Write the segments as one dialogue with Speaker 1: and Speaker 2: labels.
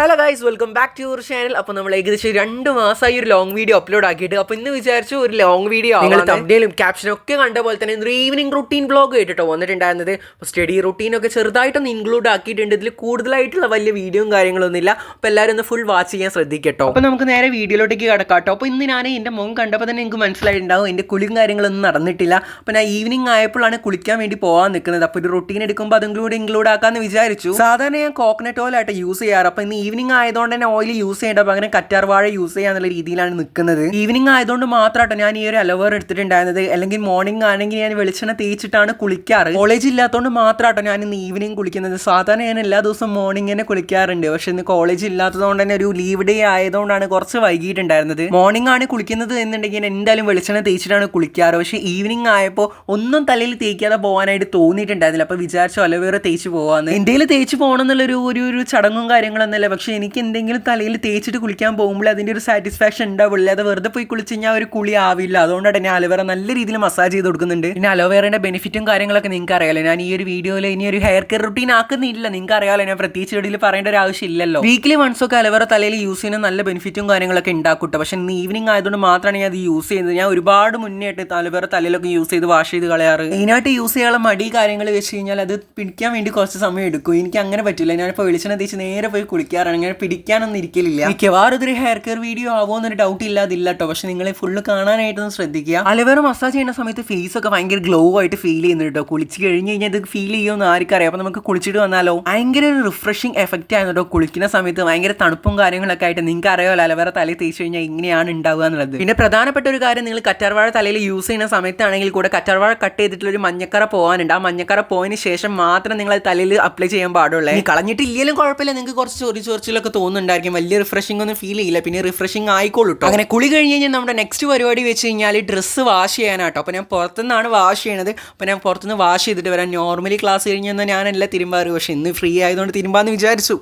Speaker 1: Hello guys, welcome back to your channel. അപ്പോൾ നമ്മൾ ഏകദേശം 2 മാസമായി ഒരു ലോങ് വീഡിയോ അപ്ലോഡ് ആക്കിയിട്ട്. അപ്പോൾ ഇന്ന് വിചാരിച്ചു ഒരു ലോങ് വീഡിയോ നിങ്ങൾ തമ്പ്നെയിലും ക്യാപ്ഷനും ഒക്കെ കണ്ട പോലെ തന്നെ ഒരു ഈവനിങ് റുട്ടീൻ ബ്ലോഗ് കേട്ടോ വന്നിട്ടുണ്ടായിരുന്നത്. അപ്പോൾ സ്റ്റഡി റുട്ടീനൊക്കെ ചെറുതായിട്ടൊന്ന് ഇൻക്ലൂഡ് ആക്കിയിട്ടുണ്ട്. ഇതിൽ കൂടുതലായിട്ടുള്ള വലിയ വീഡിയോയും കാര്യങ്ങളൊന്നുമില്ല. അപ്പോൾ എല്ലാവരും ഒന്ന് ഫുൾ വാച്ച് ചെയ്യാൻ ശ്രദ്ധിക്കട്ടോ. അപ്പോൾ നമുക്ക് നേരെ വീഡിയോയിലോട്ടേക്ക് കിടക്കാട്ടോ. അപ്പോൾ ഇന്ന് ഞാൻ എൻ്റെ മുഖം കണ്ടപ്പോൾ തന്നെ എനിക്ക് മനസ്സിലായിട്ടുണ്ടാവും എൻ്റെ കുളിയും കാര്യങ്ങളൊന്നും നടന്നിട്ടില്ല. അപ്പോൾ ഞാൻ ഈവനിങ് ആയപ്പോഴാണ് കുളിക്കാൻ വേണ്ടി പോകാൻ നിൽക്കുന്നത്. അപ്പോൾ ഒരു റുട്ടീൻ എടുക്കുമ്പോൾ അതും കൂടി ഇൻക്ലൂഡ് ആക്കാമെന്ന് വിചാരിച്ചു. സാധാരണ ഞാൻ കോക്കനട്ട് ഓയിലായിട്ട് യൂസ് ചെയ്യാറ്. അപ്പോൾ ഇന്ന് ഈവനിങ് ആയതുകൊണ്ട് തന്നെ ഓയിൽ യൂസ് ചെയ്യേണ്ട പകരം കറ്റാർ വാഴ യൂസ് ചെയ്യാന്നുള്ള രീതിയിലാണ് നിൽക്കുന്നത്. ഈവനിങ് ആയതുകൊണ്ട് മാത്രമാട്ടോ ഞാൻ ഈ ഒരു അലോവേറ എടുത്തിട്ടുണ്ടായിരുന്നത്. അല്ലെങ്കിൽ മോർണിംഗ് ആണെങ്കിൽ ഞാൻ വെളിച്ചെണ്ണ തേച്ചിട്ടാണ് കുളിക്കാറ്. കോളേജ് ഇല്ലാത്തതുകൊണ്ട് മാത്രമാട്ടോ ഞാൻ ഇന്ന് ഈവനിങ് കുളിക്കുന്നത്. സാധാരണ ഞാൻ എല്ലാ ദിവസവും മോർണിംഗ് തന്നെ കുളിക്കാറുണ്ട്. പക്ഷെ ഇന്ന് കോളേജ് ഇല്ലാത്തതുകൊണ്ട് തന്നെ ഒരു ലീവ് ഡേ ആയതുകൊണ്ടാണ് കുറച്ച് വൈകിട്ടുണ്ടായിരുന്നത്. മോർണിംഗ് ആണ് കുളിക്കുന്നത് എന്നുണ്ടെങ്കിൽ എന്തായാലും വെളിച്ചെണ്ണ തേച്ചിട്ടാണ് കുളിക്കാറ്. പക്ഷേ ഈവനിങ് ആയപ്പോൾ ഒന്നും തലയിൽ തേക്കാതെ പോകാനായിട്ട് തോന്നിയിട്ടുണ്ടായിരുന്നില്ല. അപ്പോൾ വിചാരിച്ചു അലോവേറ തേച്ച് പോകാമെന്ന്. ഇന്ത്യയിൽ തേച്ച് പോകണം എന്നുള്ളൊരു ഒരു ചടങ്ങും കാര്യങ്ങളൊന്നുമില്ല. പക്ഷേ എനിക്ക് എന്തെങ്കിലും തലയിൽ തേച്ചിട്ട് കുളിക്കാൻ പോകുമ്പോൾ അതിൻ്റെ ഒരു സാറ്റിസ്ഫാക്ഷൻ ഉണ്ടാവില്ല. അത് വെറുതെ പോയി കുളിച്ച് കഴിഞ്ഞാൽ ഒരു കുളി ആവില്ല. അതുകൊണ്ടാണ് ഞാൻ അലോവേറ നല്ല രീതിയിൽ മസാജ് ചെയ്ത് കൊടുക്കുന്നുണ്ട്. പിന്നെ അലോവേറയുടെ ബെനിഫിറ്റും കാര്യങ്ങളൊക്കെ നിങ്ങൾക്ക് അറിയാലോ. ഞാൻ ഈ ഒരു വീഡിയോയിൽ ഇനി ഒരു ഹെയർ കെയർ റുട്ടീൻ ആക്കുന്നില്ല. നിങ്ങൾക്ക് അറിയാലോ, ഞാൻ പ്രത്യേകിച്ച് വീഡിയോയിൽ പറയേണ്ട ഒരു ആവശ്യമില്ലല്ലോ. വീക്കിലി വൺസ് ഒക്കെ അലോവേറ തലയിൽ യൂസ് ചെയ്യുന്ന നല്ല ബെനിഫിറ്റും കാര്യങ്ങളൊക്കെ ഉണ്ടാക്കൂട്ടോ. പക്ഷേ ഇന്ന് ഈവനിങ് ആയതുകൊണ്ട് മാത്രമാണ് ഞാൻ അത് യൂസ് ചെയ്യുന്നത്. ഞാൻ ഒരുപാട് മുന്നേ ആയിട്ട് അലോവേറ തലയിലൊക്കെ യൂസ് ചെയ്ത് വാഷ് ചെയ്ത് കളയാറ്. മെയിനായിട്ട് യൂസ് ചെയ്യാനുള്ള മടി കാര്യങ്ങൾ വെച്ച് കഴിഞ്ഞാൽ അത് പിടിക്കാൻ വേണ്ടി കുറച്ച് സമയം എടുക്കും. എനിക്ക് അങ്ങനെ പറ്റില്ല. ഞാനിപ്പോൾ വെളിച്ചെണ്ണ തേച്ച് നേരെ പോയി കുളിക്കാറാണ്. അങ്ങനെ പിടിക്കാനൊന്നും ഇരിക്കലില്ല. മിക്കവാറും ഇതൊരു ഹെയർ കെയർ വീഡിയോ ആവുമെന്നൊരു ഡൗട്ട് ഇല്ലാതില്ല കേട്ടോ. പക്ഷെ നിങ്ങൾ ഫുള്ള് കാണാനായിട്ടൊന്ന് ശ്രദ്ധിക്കുക. അലോവേറ മസാജ് ചെയ്യുന്ന സമയത്ത് ഫേസ് ഒക്കെ ഭയങ്കര ഗ്ലോ ആയിട്ട് ഫീൽ ചെയ്യുന്നുണ്ട് കേട്ടോ. കുളിച്ച് കഴിഞ്ഞ് കഴിഞ്ഞാൽ ഇത് ഫീൽ ചെയ്യുമെന്ന് ആർക്കറിയാം. അപ്പോൾ നമുക്ക് കുളിച്ചിട്ട് വന്നാലോ ഭയങ്കര ഒരു റിഫ്രഷിങ് എഫക്റ്റ് ആയിരുന്നു കേട്ടോ. കുളിക്കുന്ന സമയത്ത് ഭയങ്കര തണുപ്പും കാര്യങ്ങളൊക്കെ ആയിട്ട് നിങ്ങൾക്ക് അറിയാമല്ലോ അലോവേറ തലയിൽ തേച്ച് കഴിഞ്ഞാൽ ഇങ്ങനെയാണ് ഉണ്ടാവുക എന്നുള്ളത്. പിന്നെ പ്രധാനപ്പെട്ട ഒരു കാര്യം, നിങ്ങൾ കറ്റാർവാഴ തലയിൽ യൂസ് ചെയ്യുന്ന സമയത്താണെങ്കിൽ കൂടെ കറ്റാർവാഴ കട്ട് ചെയ്തിട്ടുള്ളൊരു മഞ്ഞക്കറ പോകാനുണ്ട്. ആ മഞ്ഞക്കറ പോയതിന് ശേഷം മാത്രം നിങ്ങൾ അത് തലയിൽ അപ്ലൈ ചെയ്യാൻ പാടുള്ളൂ. കളഞ്ഞിട്ടില്ലെങ്കിലും കുഴപ്പമില്ല. നിങ്ങൾക്ക് കുറച്ച് ചൊറിച്ചിലൊക്കെ തോന്നുന്നുണ്ടായിരിക്കും. വലിയ റിഫ്രഷിംഗ് ഒന്നും ഫീൽ ചെയ്യില്ല. പിന്നെ റിഫ്രഷിംഗ് ആയിക്കോളൂ കേട്ടോ. അങ്ങനെ കുളി കഴിഞ്ഞ് കഴിഞ്ഞാൽ നമ്മുടെ നെക്സ്റ്റ് പരിപാടി വെച്ച് കഴിഞ്ഞാൽ ഡ്രസ്സ് വാഷ് ചെയ്യാനാട്ടോ. അപ്പോൾ ഞാൻ പുറത്തുനിന്നാണ് വാഷ് ചെയ്യണത്. അപ്പോൾ ഞാൻ പുറത്തുനിന്ന് വാഷ് ചെയ്തിട്ട് വരാം. നോർമലി ക്ലാസ് കഴിഞ്ഞാൽ ഞാനെല്ലാം തിരുമ്പാറ്. പക്ഷേ ഇന്ന് ഫ്രീ ആയതുകൊണ്ട് തിരുമ്പാന്ന് വിചാരിച്ചു.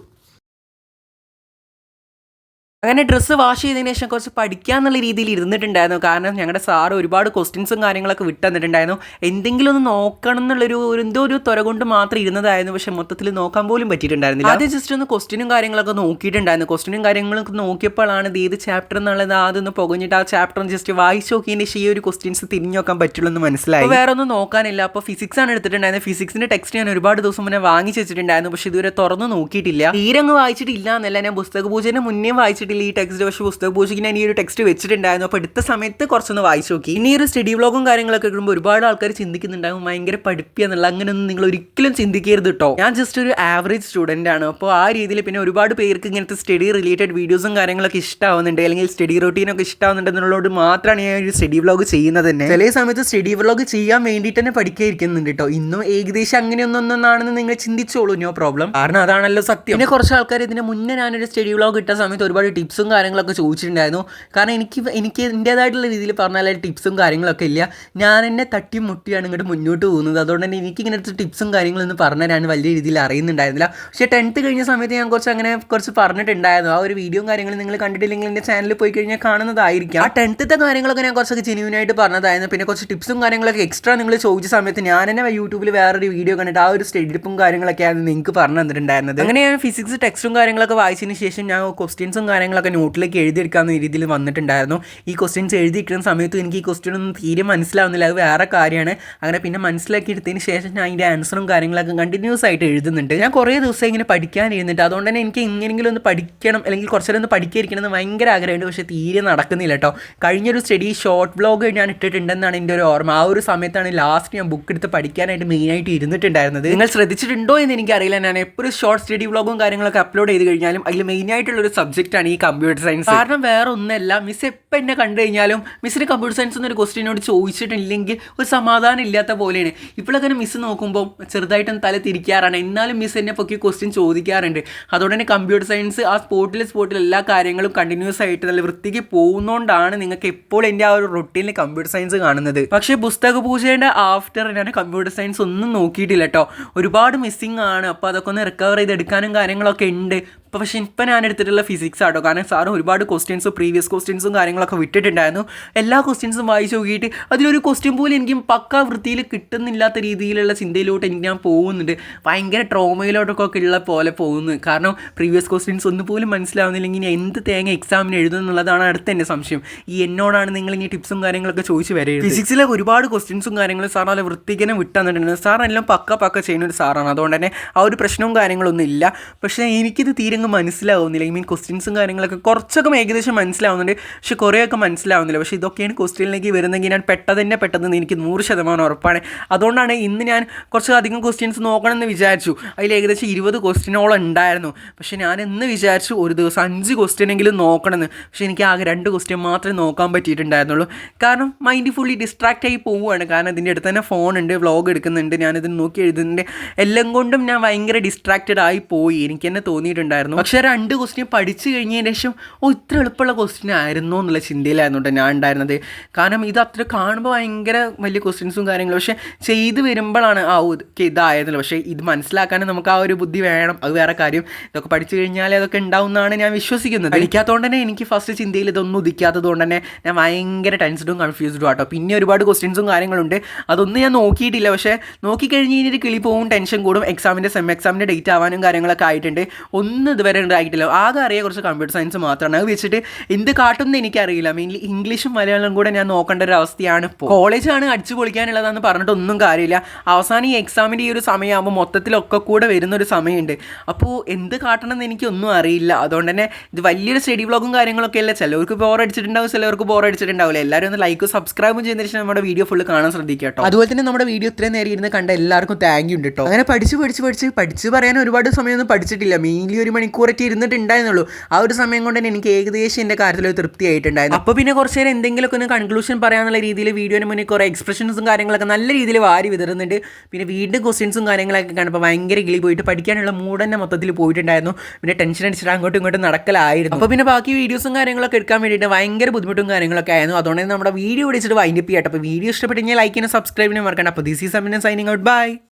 Speaker 1: അങ്ങനെ ഡ്രസ്സ് വാഷ് ചെയ്തതിന് ശേഷം കുറച്ച് പഠിക്കാന്നുള്ള രീതിയിൽ ഇരുന്നിട്ടുണ്ടായിരുന്നു. കാരണം ഞങ്ങളുടെ സാറ് ഒരുപാട് ക്വസ്റ്റ്യൻസും കാര്യങ്ങളൊക്കെ വിട്ടുതന്നിട്ടുണ്ടായിരുന്നു. എന്തെങ്കിലും ഒന്ന് നോക്കണം എന്നുള്ളൊരു എന്തോ ഒരു ത്വര കൊണ്ട് മാത്രം ഇരുന്നതായിരുന്നു. പക്ഷെ മൊത്തത്തിൽ നോക്കാൻ പോലും പറ്റിയിട്ടുണ്ടായിരുന്നില്ല. ആദ്യം ജസ്റ്റ് ഒന്ന് ക്വസ്റ്റ്യനും കാര്യങ്ങളൊക്കെ നോക്കിയിട്ടുണ്ടായിരുന്നു. ക്വസ്റ്റ്യനും കാര്യങ്ങളൊക്കെ നോക്കിയപ്പോഴാണ് ഇത് ഏത് ചാപ്റ്റർ എന്നുള്ളത് ആദ്യം ഒന്ന് പുകഞ്ഞിട്ട് ആ ചാപ്റ്റർ ജസ്റ്റ് വായിച്ച് നോക്കിയതിന് ശേഷം ഈ ഒരു ക്വസ്റ്റ്യൻസ് തിരിഞ്ഞു നോക്കാൻ പറ്റുള്ളൂ എന്ന് മനസ്സിലായി. വേറെ ഒന്നും നോക്കാനില്ല. അപ്പോൾ ഫിസിക്സ് ആണ് എടുത്തിട്ടുണ്ടായിരുന്നത്. ഫിസിക്സിന്റെ ടെക്സ്റ്റ് ഞാൻ ഒരുപാട് ദിവസം മുന്നേ വാങ്ങിച്ച് വെച്ചിട്ടുണ്ടായിരുന്നു. പക്ഷേ ഇതുവരെ തുറന്ന് നോക്കിയിട്ടില്ല. തീരങ്ങ് വായിച്ചിട്ടില്ല എന്നല്ല, ഞാൻ പുസ്തക പൂജേനെ മുന്നേ വായിച്ചിട്ടില്ല ഈ ടെക്സ്റ്റ്. പക്ഷേ പുസ്തക പൂജയ്ക്ക് ഞാൻ ഈ ഒരു ടെക്സ്റ്റ് വെച്ചിട്ടുണ്ടായിരുന്നു. അപ്പോൾ എടുത്ത സമയത്ത് കുറച്ചൊന്ന് വായിച്ചു നോക്കി. ഇനി ഒരു സ്റ്റഡി വ്ളോഗും കാര്യങ്ങളൊക്കെ ഇടുമ്പോൾ ഒരുപാട് ആൾക്കാർ ചിന്തിക്കുന്നുണ്ടാകും ഭയങ്കര പഠിപ്പിയെന്നുള്ള. അങ്ങനെയൊന്നും നിങ്ങൾ ഒരിക്കലും ചിന്തിക്കരുത് കേട്ടോ. ഞാൻ ജസ്റ്റ് ഒരു ആവറേജ് സ്റ്റുഡൻ്റ് ആണ്. അപ്പോൾ ആ രീതിയിൽ പിന്നെ ഒരുപാട് പേർക്ക് ഇങ്ങനത്തെ സ്റ്റഡി റിലേറ്റഡ് വീഡിയോസും കാര്യങ്ങളൊക്കെ ഇഷ്ടമാവുന്നുണ്ട്, അല്ലെങ്കിൽ സ്റ്റഡി റൂട്ടീനൊക്കെ ഇഷ്ടമാവുന്നുണ്ട് എന്നുള്ളതുകൊണ്ട് മാത്രമാണ് ഞാൻ ഒരു സ്റ്റഡി വ്ളോഗ് ചെയ്യുന്നത് തന്നെ. ചില സമയത്ത് സ്റ്റഡി വ്ളോഗ് ചെയ്യാൻ വേണ്ടിയിട്ട് തന്നെ പഠിക്കാതിരിക്കുന്നുണ്ട് കേട്ടോ. ഇന്നും ഏകദേശം അങ്ങനെയൊന്നാണെന്ന് നിങ്ങൾ ചിന്തിച്ചോളൂ, നോ പ്രോബ്ലം. കാരണം അതാണല്ലോ സത്യം. പിന്നെ കുറച്ച് ആൾക്കാർ ഇതിന് മുന്നേ ഞാനൊരു സ്റ്റഡി വ്ളോഗ് ഇട്ട സമയത്ത് ഒരുപാട് ടിപ്സും കാര്യങ്ങളൊക്കെ ചോദിച്ചിട്ടുണ്ടായിരുന്നു. കാരണം എനിക്ക് എൻ്റേതായിട്ടുള്ള രീതിയിൽ പറഞ്ഞാൽ ടിപ്സും കാര്യങ്ങളൊക്കെ ഇല്ല. ഞാൻ എന്നെ തട്ടി മുട്ടിയാണ് ഇങ്ങോട്ട് മുന്നോട്ട് പോകുന്നത്. അതുകൊണ്ട് തന്നെ എനിക്ക് ഇങ്ങനത്തെ ടിപ്സും കാര്യങ്ങളൊന്നും പറഞ്ഞുതരാൻ വലിയ രീതിയിൽ അറിയുന്നുണ്ടായിരുന്നില്ല. പക്ഷേ 10th കഴിഞ്ഞ സമയത്ത് ഞാൻ കുറച്ച് പറഞ്ഞിട്ടുണ്ടായിരുന്നു. ആ ഒരു വീഡിയോയും കാര്യങ്ങളും നിങ്ങൾ കണ്ടിട്ടില്ലെങ്കിൽ എൻ്റെ ചാനലിൽ പോയി കഴിഞ്ഞാൽ കാണുന്നതായിരിക്കും. ആ 10th കാര്യങ്ങളൊക്കെ ഞാൻ കുറച്ചൊക്കെ ജെന്യൂനായിട്ട് പറഞ്ഞതായിരുന്നു. പിന്നെ കുറച്ച് ടിപ്സും കാര്യങ്ങളൊക്കെ എക്സ്ട്രാ നിങ്ങൾ ചോദിച്ച സമയത്ത് ഞാൻ തന്നെ യൂട്യൂബിൽ വേറൊരു വീഡിയോ കണ്ടിട്ട് ആ ഒരു സ്റ്റഡി ടിപ്പും കാര്യങ്ങളൊക്കെയാണ് നിങ്ങൾക്ക് പറഞ്ഞു തന്നിട്ടുണ്ടായിരുന്നത്. അങ്ങനെ ഞാൻ ഫിസിക്സ് ടെക്സ്റ്റും കാര്യങ്ങളൊക്കെ വായിച്ചതിന് ശേഷം ഞാൻ ക്വസ്റ്റ്യൻസും കാര്യങ്ങളൊക്കെ നോട്ടിലേക്ക് എഴുതിയെടുക്കാവുന്ന രീതിയിൽ വന്നിട്ടുണ്ടായിരുന്നു. ഈ ക്വസ്റ്റ്യൻസ് എഴുതിയിരിക്കുന്ന സമയത്ത് എനിക്ക് ഈ ക്വസ്റ്റ്യൻ ഒന്നും തീരെ മനസ്സിലാവുന്നില്ല. അത് വേറെ കാര്യമാണ്. അങ്ങനെ പിന്നെ മനസ്സിലാക്കി എടുത്തതിന് ശേഷം ഞാൻ അതിൻ്റെ ആൻസറും കാര്യങ്ങളൊക്കെ കണ്ടിന്യൂസ് ആയിട്ട് എഴുതുന്നുണ്ട്. ഞാൻ കുറേ ദിവസം ഇങ്ങനെ പഠിക്കാനിരുന്നിട്ട് അതുകൊണ്ട് തന്നെ എനിക്ക് എങ്ങനെയെങ്കിലും ഒന്ന് പഠിക്കണം, അല്ലെങ്കിൽ കുറച്ചേരം ഒന്ന് പഠിക്കാതിരിക്കണം എന്ന് ഭയങ്കര ആഗ്രഹമുണ്ട്. പക്ഷേ തീരെ നടക്കുന്നില്ല കേട്ടോ. കഴിഞ്ഞൊരു സ്റ്റഡി ഷോർട്ട് വ്ളോഗ് ഞാൻ ഇട്ടിട്ടുണ്ടെന്നാണ് എൻ്റെ ഒരു ഓർമ്മ. ആ ഒരു സമയത്താണ് ലാസ്റ്റ് ഞാൻ ബുക്ക് എടുത്ത് പഠിക്കാനായിട്ട് മെയിനായിട്ട് ഇരുന്നിട്ടുണ്ടായിരുന്നത്. നിങ്ങൾ ശ്രദ്ധിച്ചിട്ടുണ്ടോ എന്ന് എനിക്കറിയില്ല. ഞാൻ എപ്പോഴും ഷോർട്ട് സ്റ്റഡി വ്ളോഗും കാര്യങ്ങളൊക്കെ അപ്ലോഡ് ചെയ്ത് കഴിഞ്ഞാലും അതിൽ മെയിനായിട്ടുള്ളൊരു സബ്ജക്റ്റാണ് ഈ കമ്പ്യൂട്ടർ സയൻസ്. കാരണം വേറെ ഒന്നല്ല, മിസ് എപ്പോൾ എന്നെ കണ്ടു കഴിഞ്ഞാലും മിസ്സിന് കമ്പ്യൂട്ടർ സയൻസ് എന്നൊരു ക്വസ്റ്റ്യനോട് ചോദിച്ചിട്ടില്ലെങ്കിൽ ഒരു സമാധാനം ഇല്ലാത്ത പോലെയാണ്. ഇപ്പോഴൊക്കെ മിസ് നോക്കുമ്പോൾ ചെറുതായിട്ടൊന്ന് തല തിരിക്കാറാണ്. എന്നാലും മിസ് എന്നെ പൊക്കി ക്വസ്റ്റ്യൻ ചോദിക്കാറുണ്ട്. അതുകൊണ്ട് തന്നെ കമ്പ്യൂട്ടർ സയൻസ് ആ സ്പോട്ടിൽ എല്ലാ കാര്യങ്ങളും കണ്ടിന്യൂസ് ആയിട്ട് നല്ല വൃത്തിക്ക് പോകുന്നതുകൊണ്ടാണ് നിങ്ങൾക്ക് എപ്പോൾ എൻ്റെ ആ ഒരു റൊട്ടീനിൽ കമ്പ്യൂട്ടർ സയൻസ് കാണുന്നത്. പക്ഷേ പുസ്തക പൂജയുടെ ആഫ്റ്റർ ഞാൻ കമ്പ്യൂട്ടർ സയൻസ് ഒന്നും നോക്കിയിട്ടില്ല കേട്ടോ. ഒരുപാട് മിസ്സിങ് ആണ്. അപ്പോൾ അതൊക്കെ ഒന്ന് റിക്കവർ ചെയ്തെടുക്കാനും കാര്യങ്ങളൊക്കെ ഉണ്ട്. പക്ഷേ ഇപ്പം ഞാൻ എടുത്തിട്ടുള്ള ഫിസിക്സ് ആട്ടോ. കാരണം സാറ് ഒരുപാട് ക്വസ്റ്റ്യൻസും പ്രീവിയസ് ക്വസ്റ്റ്യൻസും കാര്യങ്ങളൊക്കെ വിട്ടിട്ടുണ്ടായിരുന്നു. എല്ലാ ക്വസ്റ്റ്യൻസും വായിച്ച് നോക്കിയിട്ട് അതിലൊരു ക്വസ്റ്റ്യൻ പോലും എനിക്ക് പക്കാ വൃത്തിയിൽ കിട്ടുന്നില്ലാത്ത രീതിയിലുള്ള ചിന്തയിലോട്ട് എനിക്ക് ഞാൻ പോകുന്നുണ്ട്. ഭയങ്കര ട്രോമയിലോട്ടൊക്കെ ഉള്ള പോലെ പോകുന്നു. കാരണം പ്രീവിയസ് ക്വസ്റ്റ്യൻസ് ഒന്നുപോലും മനസ്സിലാവുന്നില്ലെങ്കിൽ ഇനി എന്ത് തേങ്ങ എക്സാമിന് എഴുതുന്നുള്ളതാണ് അടുത്ത എൻ്റെ സംശയം. എന്നോടാണ് നിങ്ങൾ ഇനി ടിപ്സും കാര്യങ്ങളൊക്കെ ചോദിച്ച് വരരുത്. ഫിസിക്സിലെ ഒരുപാട് ക്വസ്റ്റ്യൻസും കാര്യങ്ങളും സാർ നല്ല വൃത്തിക്കനെ വിട്ടുതന്നിട്ടുണ്ട്. സാറെല്ലാം പക്ക ചെയ്യുന്ന ഒരു സാറാണ്. അതുകൊണ്ട് തന്നെ ആ ഒരു പ്രശ്നവും കാര്യങ്ങളൊന്നും ഇല്ല. പക്ഷേ എനിക്കിത് തീരങ്ങ് മനസ്സിലാവുന്നില്ല. ക്വസ്റ്റ്യൻസും കാര്യങ്ങളൊക്കെ കുറച്ചൊക്കെ ഏകദേശം മനസ്സിലാവുന്നുണ്ട്, പക്ഷേ കുറേയൊക്കെ മനസ്സിലാവുന്നില്ല. പക്ഷേ ഇതൊക്കെയാണ് ക്വസ്റ്റ്യനിലേക്ക് വരുന്നെങ്കിൽ ഞാൻ പെട്ടെന്ന് എനിക്ക് 100% ഉറപ്പാണ്. അതുകൊണ്ടാണ് ഇന്ന് ഞാൻ കുറച്ച് അധികം ക്വസ്റ്റ്യൻസ് നോക്കണമെന്ന് വിചാരിച്ചു. അതിൽ ഏകദേശം 20 ക്വസ്റ്റ്യനോളം ഉണ്ടായിരുന്നു. പക്ഷേ ഞാൻ ഇന്ന് വിചാരിച്ചു ഒരു ദിവസം 5 ക്വസ്റ്റ്യനെങ്കിലും നോക്കണമെന്ന്. പക്ഷേ എനിക്ക് ആകെ 2 ക്വസ്റ്റ്യൻ മാത്രമേ നോക്കാൻ പറ്റിയിട്ടുണ്ടായിരുന്നുള്ളൂ. കാരണം മൈൻഡ് ഫുള്ളി ഡിസ്ട്രാക്റ്റ് ആയി പോവുകയാണ്. കാരണം ഇതിൻ്റെ അടുത്ത് തന്നെ ഫോണുണ്ട്, വ്ളോഗ് എടുക്കുന്നുണ്ട്, ഞാനിത് നോക്കി എഴുതുന്നുണ്ട്. എല്ലാം കൊണ്ടും ഞാൻ ഭയങ്കര ഡിസ്ട്രാക്റ്റഡ് ആയി പോയി. എനിക്ക് തന്നെ തോന്നിയിട്ടുണ്ടായിരുന്നു. പക്ഷേ 2 ക്വസ്റ്റ്യൻ പഠിച്ചു കഴിഞ്ഞതിന് ശേഷം ഇത്ര എളുപ്പമുള്ള ക്വസ്റ്റ്യൻ ആയിരുന്നോ എന്നുള്ള ചിന്തയിലായിരുന്നു കേട്ടോ ഞാൻ ഉണ്ടായിരുന്നത്. കാരണം ഇത് അത്ര കാണുമ്പോൾ ഭയങ്കര വലിയ ക്വസ്റ്റ്യൻസും കാര്യങ്ങളും, പക്ഷേ ചെയ്ത് വരുമ്പോഴാണ് ഇതായിരുന്നല്ലോ. പക്ഷേ ഇത് മനസ്സിലാക്കാനും നമുക്ക് ആ ഒരു ബുദ്ധി വേണം, അത് വേറെ കാര്യം. ഇതൊക്കെ പഠിച്ചു കഴിഞ്ഞാലേ അതൊക്കെ ഉണ്ടാവും എന്നാണ് ഞാൻ വിശ്വസിക്കുന്നത്. പഠിക്കാത്തതുകൊണ്ട് തന്നെ എനിക്ക് ഫസ്റ്റ് ചിന്തയിൽ ഇതൊന്നും ഉദിക്കാത്തത് കൊണ്ട് തന്നെ ഞാൻ ഭയങ്കര ടെൻസ്ഡും കൺഫ്യൂസ്ഡും ആട്ടോ. പിന്നെ ഒരുപാട് ക്വസ്റ്റ്യൻസും കാര്യങ്ങളുണ്ട്, അതൊന്നും ഞാൻ നോക്കിയിട്ടില്ല. പക്ഷേ നോക്കിക്കഴിഞ്ഞ് കഴിഞ്ഞിട്ട് കിളി പോവും, ടെൻഷൻ കൂടും. സെം എക്സാമിൻ്റെ ഡേറ്റ് ആവാനും കാര്യങ്ങളൊക്കെ ആയിട്ടുണ്ട്. ഒന്നും ഇതുവരെ ഉണ്ടായിട്ടില്ല. ആകെ അറിയാം കുറച്ച് കമ്പ്യൂട്ടർ സയൻസ് മാത്രമാണ്. അത് വെച്ചിട്ട് എന്ത് കാട്ടുമെന്ന് എനിക്കറിയില്ല. മെയിൻലി ഇംഗ്ലീഷും മലയാളം കൂടെ ഞാൻ നോക്കേണ്ട ഒരു അവസ്ഥയാണ് ഇപ്പോൾ. കോളേജാണ് അടിച്ചു പൊളിക്കാനുള്ളതെന്ന് പറഞ്ഞിട്ടൊന്നും കാര്യമില്ല. അവസാനം ഈ എക്സാമിൻ്റെ ഈ ഒരു സമയമാകുമ്പോൾ മൊത്തത്തിലൊക്കെ കൂടെ വരുന്നൊരു സമയമുണ്ട്. അപ്പോൾ എന്ത് കാട്ടണമെന്ന് എനിക്കൊന്നും അറിയില്ല. അതുകൊണ്ട് തന്നെ ഇത് വലിയൊരു സ്റ്റഡി വ്ളോഗും കാര്യങ്ങളൊക്കെ അല്ല. ചിലവർക്ക് ബോർ അടിച്ചിട്ടുണ്ടാവും, ചിലവർക്ക് ബോർ അടിച്ചിട്ടുണ്ടാവില്ല. എല്ലാവരും ഒന്ന് ലൈക്കും സബ്സ്ക്രൈബും ചെയ്തതിന് ശേഷം നമ്മുടെ വീഡിയോ ഫുള്ള് കാണാൻ ശ്രദ്ധിക്കുക കേട്ടോ. അതുപോലെ തന്നെ നമ്മുടെ വീഡിയോ ഇത്രയും നേരം ഇരുന്ന് കണ്ട എല്ലാവർക്കും താങ്ക് യു ഉണ്ട് കേട്ടോ. അങ്ങനെ പഠിച്ച് പറയാൻ ഒരുപാട് സമയമൊന്നും പഠിച്ചിട്ടില്ല. മെയിൻലി 1 മണിക്കൂറൊക്കെ ഇരുന്നിട്ടുണ്ടായിരുന്നുള്ളൂ. ആ ഒരു സമയം കൊണ്ട് തന്നെ എനിക്ക് ഏകദേശം എൻ്റെ കാര്യത്തിൽ ഒരു തൃപ്തി ആയിട്ടുണ്ടായിരുന്നു. അപ്പോൾ പിന്നെ കുറച്ച് നേരം എന്തെങ്കിലുമൊക്കെ ഒന്ന് കൺക്ലൂഷൻ പറയാനുള്ള രീതിയിൽ വീഡിയോന് മുന്നിൽ കുറേ എക്സ്പ്രഷൻസും കാര്യങ്ങളൊക്കെ നല്ല രീതിയിൽ വാരി വിതറുന്നുണ്ട്. പിന്നെ വീണ്ടും ക്വസ്റ്റ്യൻസും കാര്യങ്ങളൊക്കെ കാണുമ്പോൾ ഭയങ്കര കിളി പോയിട്ട് പഠിക്കാനുള്ള മൂഡ് തന്നെ മൊത്തത്തിൽ പോയിട്ടുണ്ടായിരുന്നു. പിന്നെ ടെൻഷൻ അടിച്ചിട്ട് അങ്ങോട്ടും ഇങ്ങോട്ടും നടക്കലായിരുന്നു. അപ്പോൾ പിന്നെ ബാക്കി വീഡിയോസും കാര്യങ്ങളൊക്കെ എടുക്കാൻ വേണ്ടിയിട്ട് ഭയങ്കര ബുദ്ധിമുട്ടും കാര്യങ്ങളൊക്കെ ആയിരുന്നു. അതുകൊണ്ട് തന്നെ നമ്മുടെ വീഡിയോ വിളിച്ചിട്ട് വൈൻഡപ്പ് ചെയ്യട്ടെ. അപ്പോൾ വീഡിയോ ഇഷ്ടപ്പെട്ടെങ്കിൽ ലൈക്ക് ചെയ്യാനും സബ്സ്ക്രൈബ് ചെയ്യാനും മറക്കണ്ട. അപ്പോൾ this is Amin signing out. By.